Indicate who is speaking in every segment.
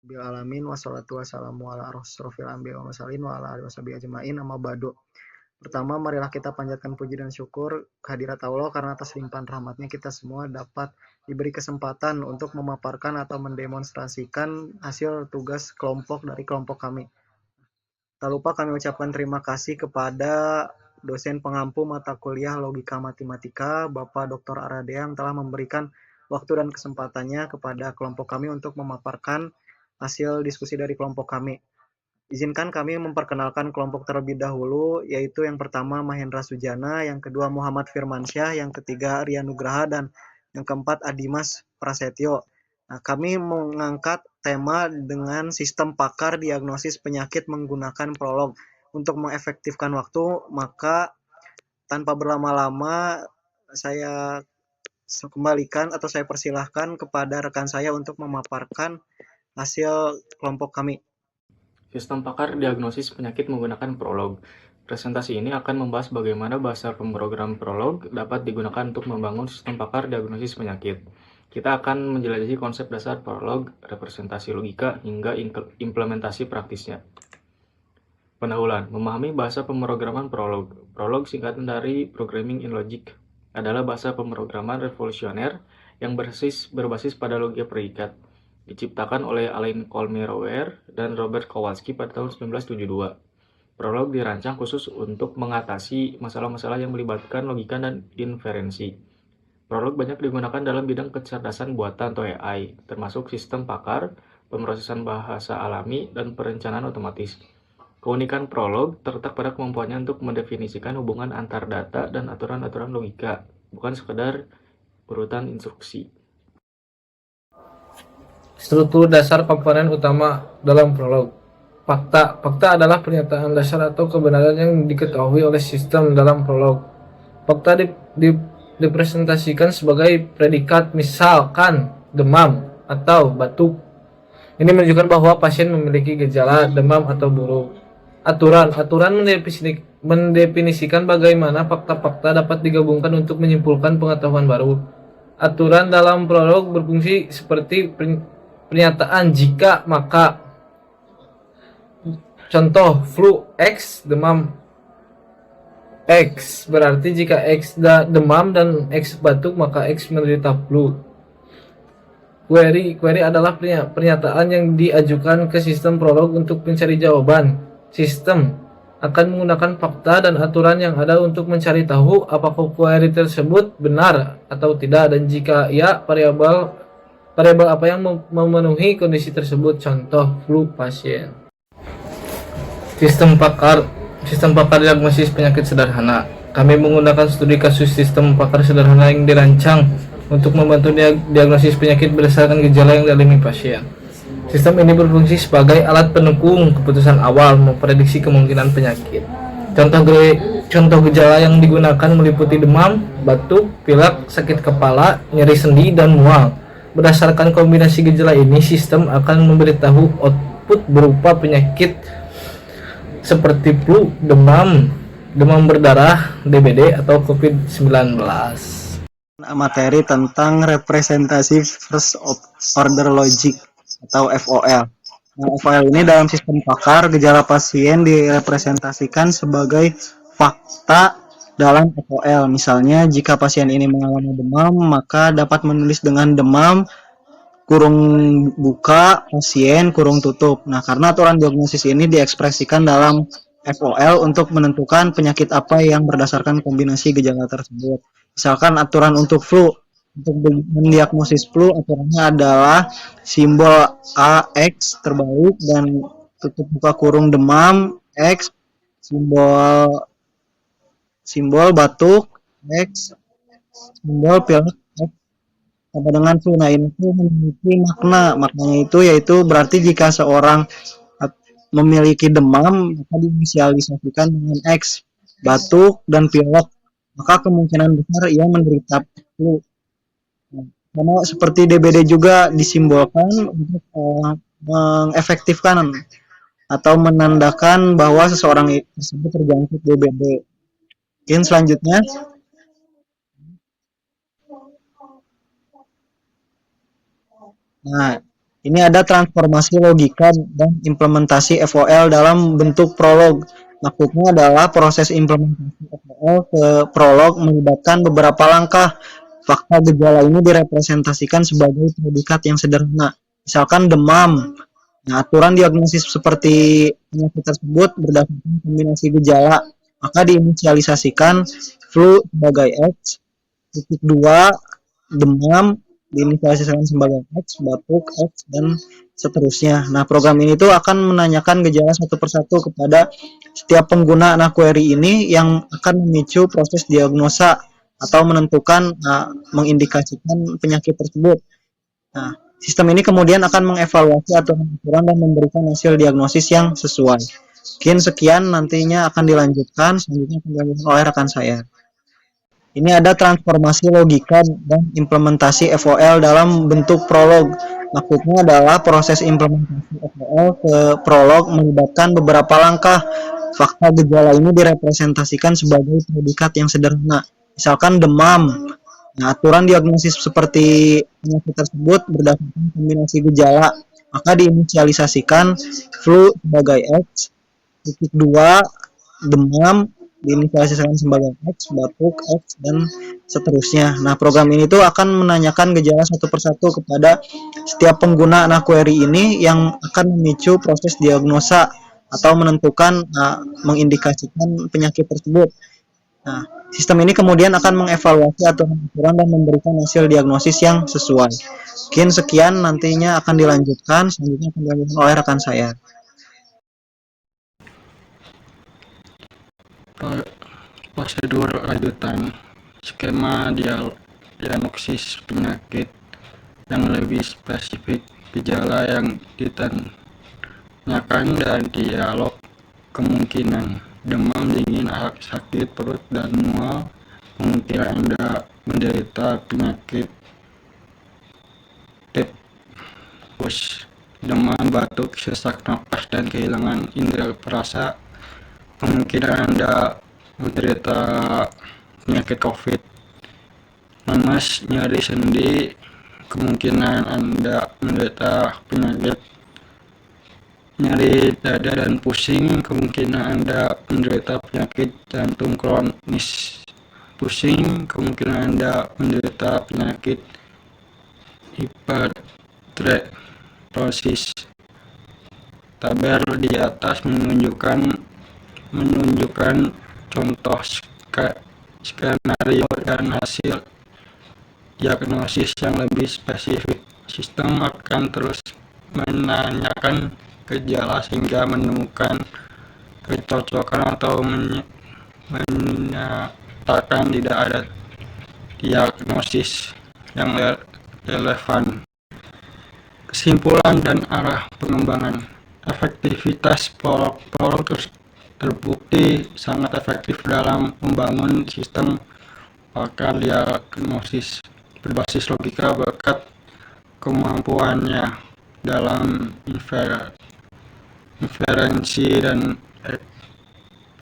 Speaker 1: Bil alamin wassalatu wassalamu ala asrofil anbiya wa mursalin wa ala alihi washabihi ajmain amma ba'du. Pertama, marilah kita panjatkan puji dan syukur kehadirat Allah karena atas limpahan rahmatnya kita semua dapat diberi kesempatan untuk memaparkan atau mendemonstrasikan hasil tugas kelompok dari kelompok kami. Tak lupa kami ucapkan terima kasih kepada dosen pengampu mata kuliah Logika Matematika, Bapak Dr. Arade yang telah memberikan waktu dan kesempatannya kepada kelompok kami untuk memaparkan hasil diskusi dari kelompok kami. Izinkan kami memperkenalkan kelompok terlebih dahulu, yaitu yang pertama Mahendra Sujana, yang kedua Muhammad Firmansyah, yang ketiga Arya Nugraha, dan yang keempat Adimas Prasetyo. Nah, kami mengangkat tema dengan sistem pakar diagnosis penyakit menggunakan prolog. Untuk mengefektifkan waktu, maka tanpa berlama-lama, saya kembalikan atau saya persilahkan kepada rekan saya untuk memaparkan hasil kelompok kami.
Speaker 2: Sistem pakar diagnosis penyakit menggunakan prolog. Presentasi ini akan membahas bagaimana bahasa pemrogram prolog dapat digunakan untuk membangun sistem pakar diagnosis penyakit. Kita akan menjelajahi konsep dasar prolog, representasi logika, hingga implementasi praktisnya. Pendahuluan, memahami bahasa pemrograman prolog. Prolog singkatan dari Programming in Logic adalah bahasa pemrograman revolusioner yang berbasis pada logika predikat. Diciptakan oleh Alain Kolmeier dan Robert Kowalski pada tahun 1972. Prolog dirancang khusus untuk mengatasi masalah-masalah yang melibatkan logika dan inferensi. Prolog banyak digunakan dalam bidang kecerdasan buatan atau AI, termasuk sistem pakar, pemrosesan bahasa alami, dan perencanaan otomatis. Keunikan prolog terletak pada kemampuannya untuk mendefinisikan hubungan antar data dan aturan-aturan logika, bukan sekedar urutan instruksi.
Speaker 3: Struktur dasar komponen utama dalam prolog. Fakta. Fakta adalah pernyataan dasar atau kebenaran yang diketahui oleh sistem dalam prolog. Fakta dipresentasikan sebagai predikat, misalkan demam atau batuk. Ini menunjukkan bahwa pasien memiliki gejala demam atau buruk. Aturan. Aturan mendefinisikan bagaimana fakta-fakta dapat digabungkan untuk menyimpulkan pengetahuan baru. Aturan dalam prolog berfungsi seperti pernyataan jika maka. Contoh, flu X, demam X. Berarti jika X demam dan X batuk, maka X menderita flu. Query adalah pernyataan yang diajukan ke sistem prolog untuk mencari jawaban. Sistem akan menggunakan fakta dan aturan yang ada untuk mencari tahu apakah query tersebut benar atau tidak, dan jika iya, variabel apa yang memenuhi kondisi tersebut. Contoh, flu pasien. Sistem pakar diagnosis penyakit sederhana. Kami menggunakan studi kasus sistem pakar sederhana yang dirancang untuk membantu diagnosis penyakit berdasarkan gejala yang dialami pasien. Sistem ini berfungsi sebagai alat pendukung keputusan awal memprediksi kemungkinan penyakit. Contoh gejala yang digunakan meliputi demam, batuk, pilek, sakit kepala, nyeri sendi, dan mual. Berdasarkan kombinasi gejala ini, sistem akan memberitahu output berupa penyakit seperti flu, demam berdarah, DBD, atau COVID-19.
Speaker 1: Materi tentang representasi first order logic atau FOL. Nah, FOL ini dalam sistem pakar, gejala pasien direpresentasikan sebagai fakta dalam FOL. Misalnya, jika pasien ini mengalami demam, maka dapat menulis dengan demam kurung buka, pasien kurung tutup. Nah, karena aturan diagnosis ini diekspresikan dalam FOL untuk menentukan penyakit apa yang berdasarkan kombinasi gejala tersebut. Misalkan aturan untuk flu, untuk mendiagnosis flu aturannya adalah simbol AX terbalik dan tutup buka kurung demam X, simbol batuk X, simbol pilek X, sama dengan flu. Nah, ini tuh memiliki maknanya itu yaitu berarti jika seorang memiliki demam maka diinisialisasikan dengan X, batuk dan pilek, maka kemungkinan besar ia menderita flu. Karena seperti DBD juga disimbolkan untuk mengefektifkan atau menandakan bahwa seseorang tersebut terjangkit DBD. Mungkin selanjutnya. Nah, Ini ada transformasi logika dan implementasi FOL dalam bentuk prolog. Maksudnya adalah proses implementasi FOL ke prolog melibatkan beberapa langkah. Fakta gejala ini direpresentasikan sebagai predikat yang sederhana. Misalkan demam. Nah, aturan diagnosis seperti penyakit tersebut berdasarkan kombinasi gejala. Maka diinisialisasikan flu sebagai X, titik 2, demam, diinisialisasikan sebagai X, batuk, X, dan seterusnya. Nah, program ini tuh akan menanyakan gejala satu persatu kepada setiap pengguna query ini yang akan memicu proses diagnosa atau menentukan, mengindikasikan penyakit tersebut. Nah, sistem ini kemudian akan mengevaluasi aturan-aturan dan memberikan hasil diagnosis yang sesuai. Mungkin sekian, nantinya akan dilanjutkan, selanjutnya akan dilanjutkan oleh rekan saya. Ini ada transformasi logika dan implementasi FOL dalam bentuk prolog. Maksudnya adalah proses implementasi FOL ke prolog melibatkan beberapa langkah. Fakta gejala ini direpresentasikan sebagai predikat yang sederhana. Misalkan demam. Nah, aturan diagnosis seperti penyakit tersebut berdasarkan kombinasi gejala. Maka diinisialisasikan flu sebagai X, titik 2, demam, diinisialisasikan sebagai X, batuk, X, dan seterusnya. Nah, program ini tuh akan menanyakan gejala satu persatu kepada setiap pengguna query ini yang akan memicu proses diagnosa atau menentukan, mengindikasikan penyakit tersebut. Nah, sistem ini kemudian akan mengevaluasi aturan-aturan dan memberikan hasil diagnosis yang sesuai. Mungkin sekian, nantinya akan dilanjutkan, selanjutnya akan dilanjutkan oleh rekan saya.
Speaker 4: Prosedur lanjutan skema diagnosis penyakit yang lebih spesifik, gejala yang ditanyakan, dan dialog kemungkinan demam, dingin, sakit perut, dan mual. Kemungkinan Anda menderita penyakit tipus demam, batuk, sesak napas, dan kehilangan indera perasa. Kemungkinan Anda menderita penyakit COVID, lemas, nyeri sendi. Kemungkinan Anda menderita penyakit nyeri dada dan pusing. Kemungkinan Anda menderita penyakit jantung kronis pusing. Kemungkinan Anda menderita penyakit hipertiroidosis. Tabel di atas menunjukkan contoh skenario dan hasil diagnosis yang lebih spesifik. Sistem akan terus menanyakan gejala sehingga menemukan kecocokan atau menyatakan tidak ada diagnosis yang relevan. Kesimpulan dan arah pengembangan. Efektivitas prolog terbukti sangat efektif dalam membangun sistem pakar diagnosis berbasis logika berkat kemampuannya dalam inferensi dan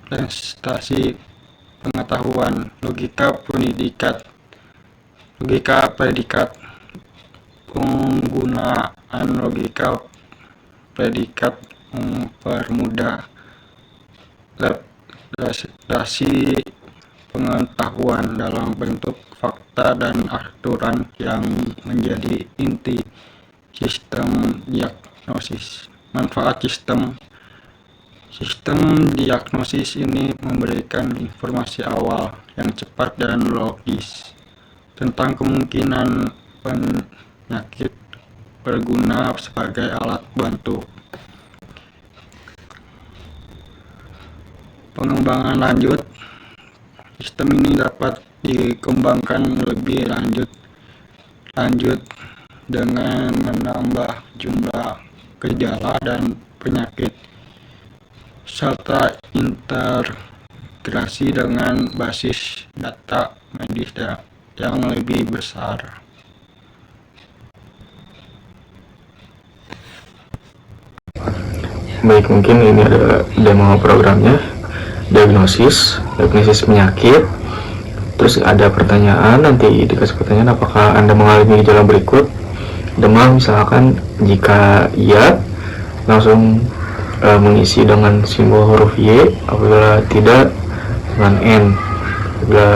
Speaker 4: representasi pengetahuan. Logika predikat. Penggunaan logika predikat mempermudah representasi pengetahuan dalam bentuk fakta dan aturan yang menjadi inti sistem diagnosis. Manfaat sistem diagnosis ini memberikan informasi awal yang cepat dan logis tentang kemungkinan penyakit, berguna sebagai alat bantu. Pengembangan lanjut. Sistem ini dapat dikembangkan lebih lanjut dengan menambah jumlah gejala dan penyakit serta integrasi dengan basis data medis yang lebih besar.
Speaker 2: Baik, mungkin ini ada demo programnya. Diagnosis penyakit. Terus ada pertanyaan, nanti dikasih pertanyaan apakah Anda mengalami gejala berikut. demam misalkan, jika iya langsung mengisi dengan simbol huruf Y, apabila tidak dengan N. Apabila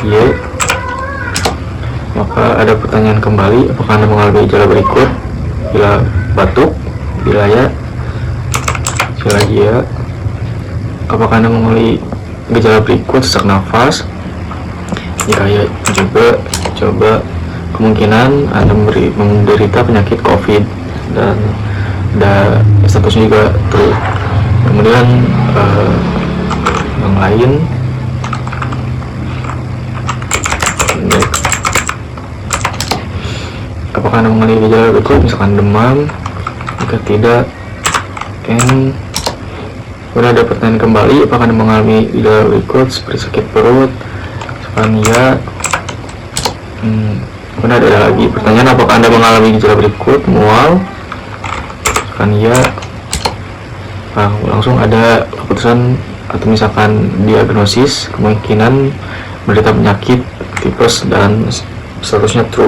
Speaker 2: Y, maka ada pertanyaan kembali, apakah Anda mengalami gejala berikut? Bila batuk, bila ya, bila iya, apakah Anda mengalami gejala berikut? Sesak nafas, jika ya juga, coba kemungkinan Anda menderita penyakit COVID dan ada statusnya juga true. Kemudian yang lain, next. Apakah Anda mengalami gejala berikut? Misalkan demam, jika tidak N. Kemudian ada pertanyaan kembali, apakah Anda mengalami gejala berikut seperti sakit perut? Misalkan ya. Kemudian ada lagi pertanyaan, apakah Anda mengalami gejala berikut? Mual? Misalkan ya. Nah, langsung ada keputusan atau misalkan diagnosis, kemungkinan menderita penyakit tipes dan seterusnya true.